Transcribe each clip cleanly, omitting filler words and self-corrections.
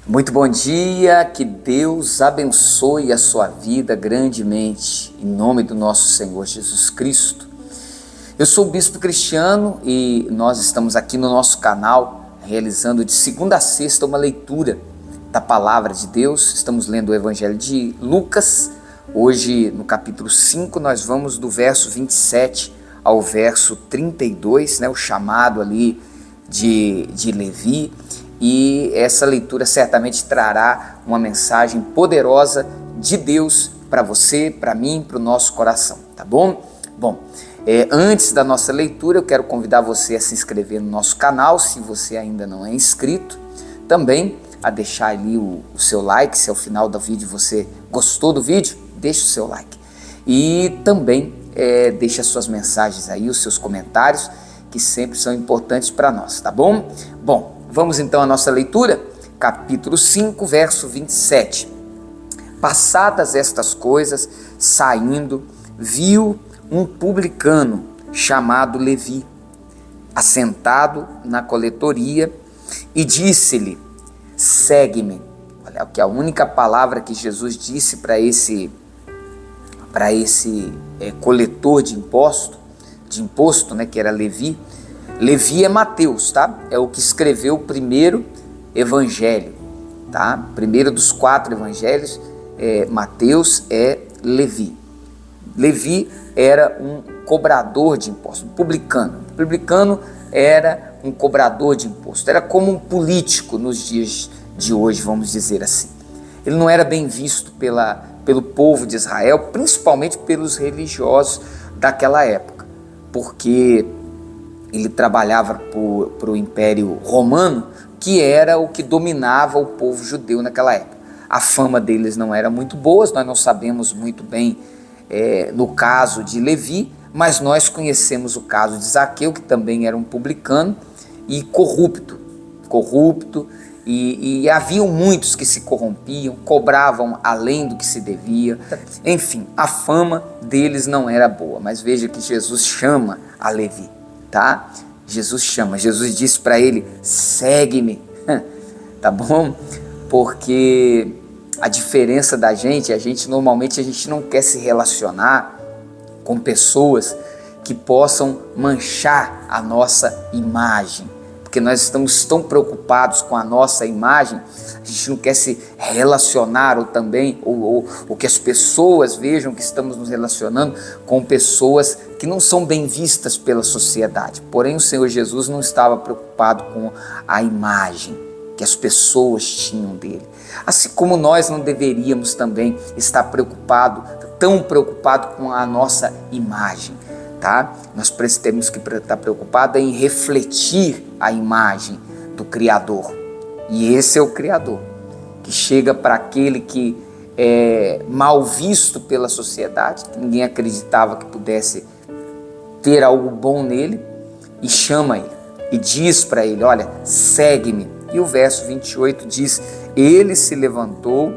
Muito bom dia, que Deus abençoe a sua vida grandemente, em nome do nosso Senhor Jesus Cristo. Eu sou o Bispo Cristiano e nós estamos aqui no nosso canal realizando de segunda a sexta uma leitura da Palavra de Deus. Estamos lendo o Evangelho de Lucas. Hoje, no capítulo 5, nós vamos do verso 27 ao verso 32, o chamado ali de Levi. E essa leitura certamente trará uma mensagem poderosa de Deus para você, para mim, para o nosso coração, tá bom? Bom, antes da nossa leitura, eu quero convidar você a se inscrever no nosso canal, se você ainda não é inscrito. Também a deixar ali o seu like, se ao final do vídeo você gostou do vídeo, deixe o seu like. E também deixe as suas mensagens aí, os seus comentários, que sempre são importantes para nós, tá bom? Bom, vamos então à nossa leitura, capítulo 5, verso 27. Passadas estas coisas, saindo, viu um publicano chamado Levi, assentado na coletoria, e disse-lhe: segue-me. Olha, que a única palavra que Jesus disse para esse coletor de imposto, que era Levi. Levi é Mateus, tá? É o que escreveu o primeiro evangelho, tá? Primeiro dos 4 evangelhos, Mateus é Levi. Levi era um cobrador de impostos, um publicano. O publicano era um cobrador de impostos, era como um político nos dias de hoje, vamos dizer assim. Ele não era bem visto pelo povo de Israel, principalmente pelos religiosos daquela época, porque ele trabalhava para o Império Romano, que era o que dominava o povo judeu naquela época. A fama deles não era muito boa, nós não sabemos muito bem no caso de Levi, mas nós conhecemos o caso de Zaqueu, que também era um publicano e corrupto, e haviam muitos que se corrompiam, cobravam além do que se devia. Enfim, a fama deles não era boa, mas veja que Jesus chama a Levi. Tá? Jesus disse para ele: segue-me, tá bom? Porque a diferença da gente, normalmente a gente não quer se relacionar com pessoas que possam manchar a nossa imagem, porque nós estamos tão preocupados com a nossa imagem, a gente não quer se relacionar ou que as pessoas vejam que estamos nos relacionando com pessoas que não são bem vistas pela sociedade. Porém, o Senhor Jesus não estava preocupado com a imagem que as pessoas tinham dele. Assim como nós não deveríamos também estar tão preocupado com a nossa imagem, tá? Nós temos que estar preocupados em refletir a imagem do Criador. E esse é o Criador, que chega para aquele que é mal visto pela sociedade, que ninguém acreditava que pudesse ter algo bom nele, e chama ele, e diz para ele: olha, segue-me. E o verso 28 diz: ele se levantou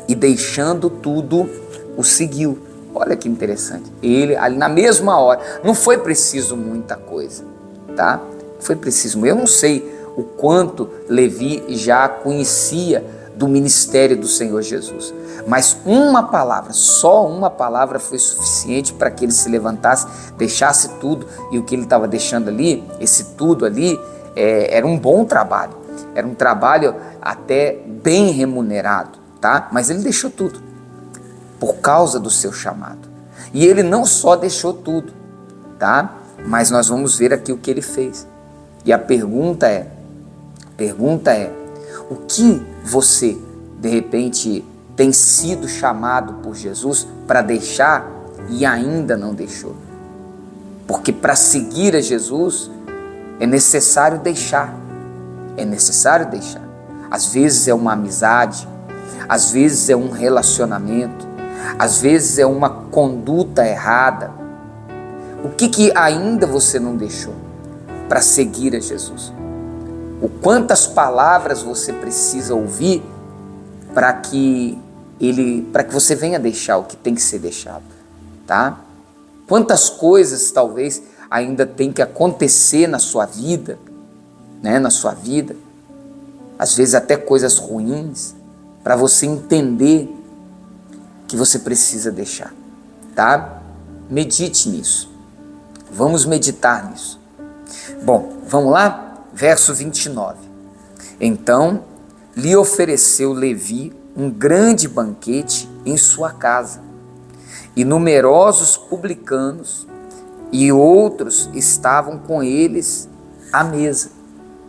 e, deixando tudo, o seguiu. Olha que interessante, ele ali na mesma hora, não foi preciso muita coisa, tá? Foi preciso, eu não sei o quanto Levi já conhecia do ministério do Senhor Jesus, mas só uma palavra foi suficiente para que ele se levantasse, deixasse tudo. E o que ele estava deixando ali, esse tudo ali, era um bom trabalho, era um trabalho até bem remunerado, tá? Mas ele deixou tudo por causa do seu chamado. E ele não só deixou tudo, tá? Mas nós vamos ver aqui o que ele fez. E a pergunta é, o que você, de repente, tem sido chamado por Jesus para deixar e ainda não deixou? Porque para seguir a Jesus é necessário deixar. Às vezes é uma amizade, às vezes é um relacionamento, às vezes é uma conduta errada. O que ainda você não deixou para seguir a Jesus? Quantas palavras você precisa ouvir para que você venha deixar o que tem que ser deixado, tá? Quantas coisas talvez ainda tem que acontecer na sua vida, às vezes até coisas ruins, para você entender que você precisa deixar, tá? Medite nisso. Vamos meditar nisso. Bom, vamos lá? Verso 29. Então lhe ofereceu Levi um grande banquete em sua casa, e numerosos publicanos e outros estavam com eles à mesa.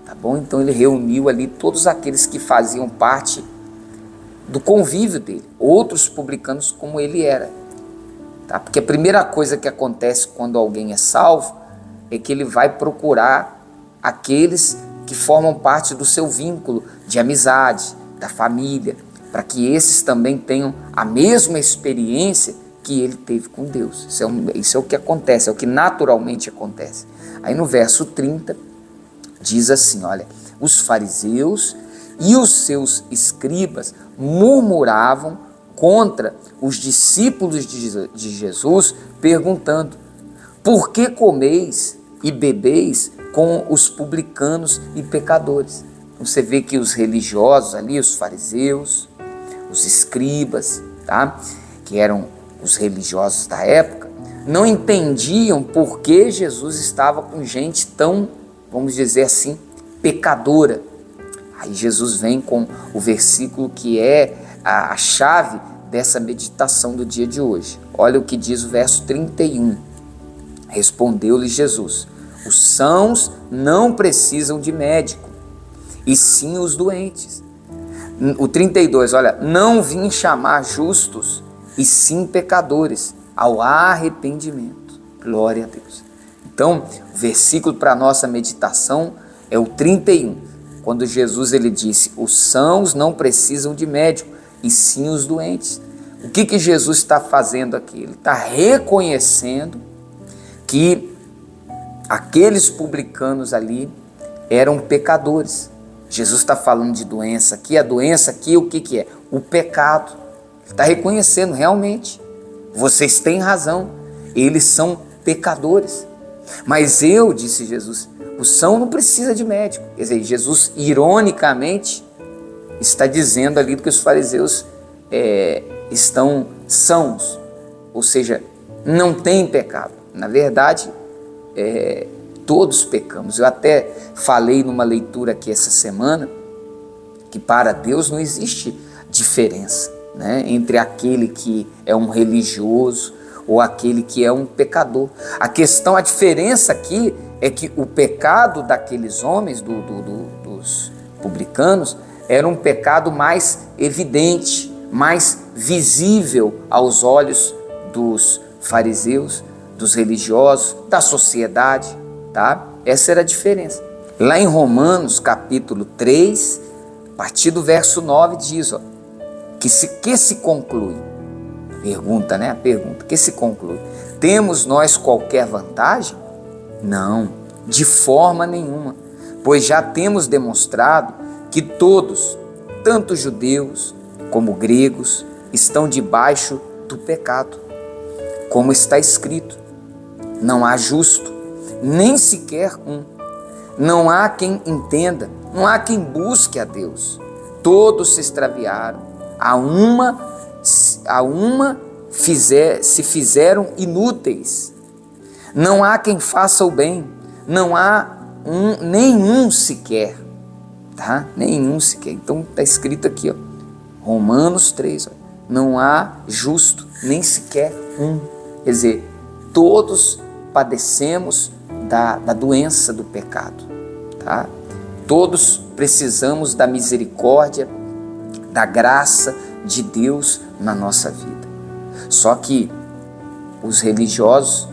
Tá bom? Então ele reuniu ali todos aqueles que faziam parte do convívio dele, outros publicanos como ele era. Tá? Porque a primeira coisa que acontece quando alguém é salvo é que ele vai procurar aqueles que formam parte do seu vínculo de amizade, da família, para que esses também tenham a mesma experiência que ele teve com Deus. Isso é o que acontece, é o que naturalmente acontece. Aí no verso 30 diz assim, olha, os fariseus e os seus escribas murmuravam contra os discípulos de Jesus, perguntando: por que comeis e bebeis com os publicanos e pecadores? Você vê que os religiosos ali, os fariseus, os escribas, tá? Que eram os religiosos da época, não entendiam por que Jesus estava com gente tão, vamos dizer assim, pecadora. Aí Jesus vem com o versículo que é a chave dessa meditação do dia de hoje. Olha o que diz o verso 31. Respondeu-lhe Jesus: os sãos não precisam de médico, e sim os doentes. O 32, olha, não vim chamar justos, e sim pecadores, ao arrependimento. Glória a Deus. Então, o versículo para a nossa meditação é o 31. Quando Jesus ele disse, os sãos não precisam de médico, e sim os doentes. O que Jesus está fazendo aqui? Ele está reconhecendo que aqueles publicanos ali eram pecadores. Jesus está falando de doença aqui. A doença aqui, o que é? O pecado. Ele está reconhecendo realmente. Vocês têm razão. Eles são pecadores. Mas eu, disse Jesus, o são não precisa de médico. Quer dizer, Jesus, ironicamente, está dizendo ali que os fariseus estão sãos. Ou seja, não tem pecado. Na verdade, todos pecamos. Eu até falei numa leitura aqui essa semana que para Deus não existe diferença, né, entre aquele que é um religioso ou aquele que é um pecador. A diferença aqui é que o pecado daqueles homens, dos publicanos, era um pecado mais evidente, mais visível aos olhos dos fariseus, dos religiosos, da sociedade, tá? Essa era a diferença. Lá em Romanos, capítulo 3, a partir do verso 9, diz, ó, que se conclui? Pergunta, né? A pergunta, que se conclui? Temos nós qualquer vantagem? Não, de forma nenhuma, pois já temos demonstrado que todos, tanto judeus como gregos, estão debaixo do pecado. Como está escrito, não há justo, nem sequer um. Não há quem entenda, não há quem busque a Deus. Todos se extraviaram, se fizeram inúteis. Não há quem faça o bem, não há nenhum sequer, tá? Nenhum sequer. Então está escrito aqui, ó, Romanos 3, ó, não há justo, nem sequer um. Quer dizer, todos padecemos da doença do pecado, tá? Todos precisamos da misericórdia, da graça de Deus na nossa vida. Só que os religiosos,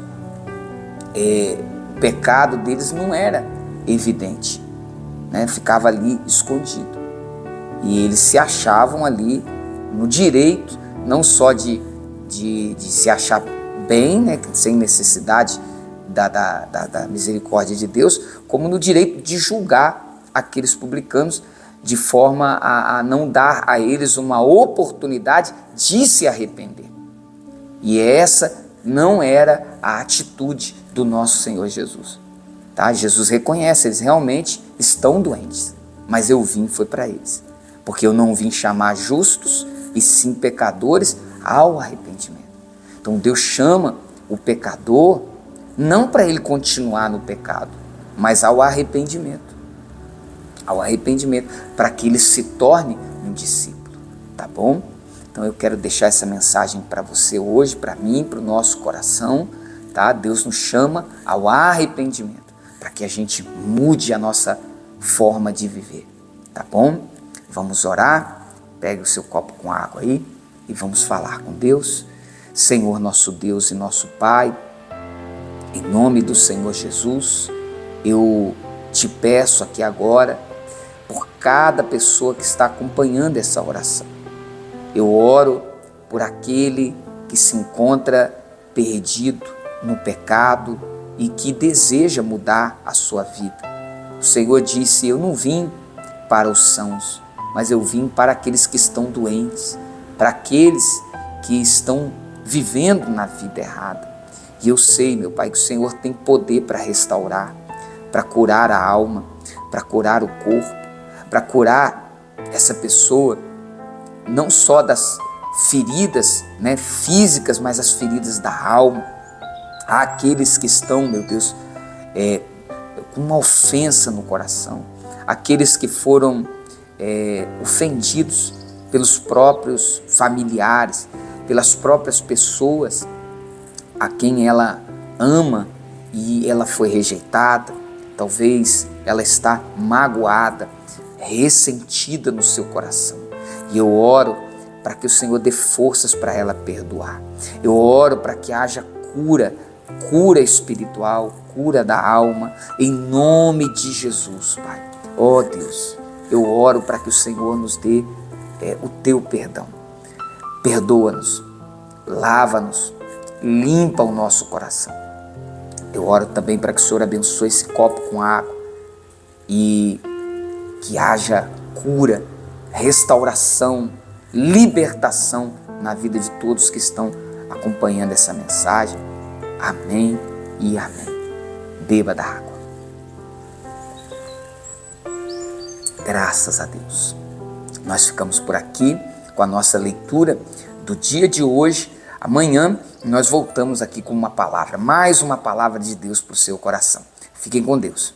o pecado deles não era evidente, né? Ficava ali escondido. E eles se achavam ali no direito, não só de se achar bem, né? Sem necessidade da misericórdia de Deus, como no direito de julgar aqueles publicanos de forma a não dar a eles uma oportunidade de se arrepender. E essa não era a atitude do nosso Senhor Jesus. Tá? Jesus reconhece, eles realmente estão doentes. mas eu vim foi para eles, porque eu não vim chamar justos, e sim pecadores ao arrependimento. Então Deus chama o pecador não para ele continuar no pecado, mas ao arrependimento. Ao arrependimento, para que ele se torne um discípulo, tá bom? Então eu quero deixar essa mensagem para você hoje, para mim, para o nosso coração, tá? Deus nos chama ao arrependimento, para que a gente mude a nossa forma de viver, tá bom? Vamos orar, pegue o seu copo com água aí e vamos falar com Deus. Senhor, nosso Deus e nosso Pai, em nome do Senhor Jesus, eu te peço aqui agora, por cada pessoa que está acompanhando essa oração. Eu oro por aquele que se encontra perdido no pecado e que deseja mudar a sua vida. O Senhor disse, eu não vim para os sãos, mas eu vim para aqueles que estão doentes, para aqueles que estão vivendo na vida errada. E eu sei, meu Pai, que o Senhor tem poder para restaurar, para curar a alma, para curar o corpo, para curar essa pessoa, não só das feridas, né, físicas, mas as feridas da alma. Há aqueles que estão, meu Deus, com uma ofensa no coração, aqueles que foram ofendidos pelos próprios familiares, pelas próprias pessoas a quem ela ama e ela foi rejeitada. Talvez ela está magoada, ressentida no seu coração. E eu oro para que o Senhor dê forças para ela perdoar. Eu oro para que haja cura espiritual, cura da alma, em nome de Jesus, Pai. Ó Deus, eu oro para que o Senhor nos dê o teu perdão. Perdoa-nos, lava-nos, limpa o nosso coração. Eu oro também para que o Senhor abençoe esse copo com água e que haja cura, restauração, libertação na vida de todos que estão acompanhando essa mensagem. Amém e amém. Beba da água. Graças a Deus. Nós ficamos por aqui com a nossa leitura do dia de hoje. Amanhã nós voltamos aqui com uma palavra, mais uma palavra de Deus para o seu coração. Fiquem com Deus.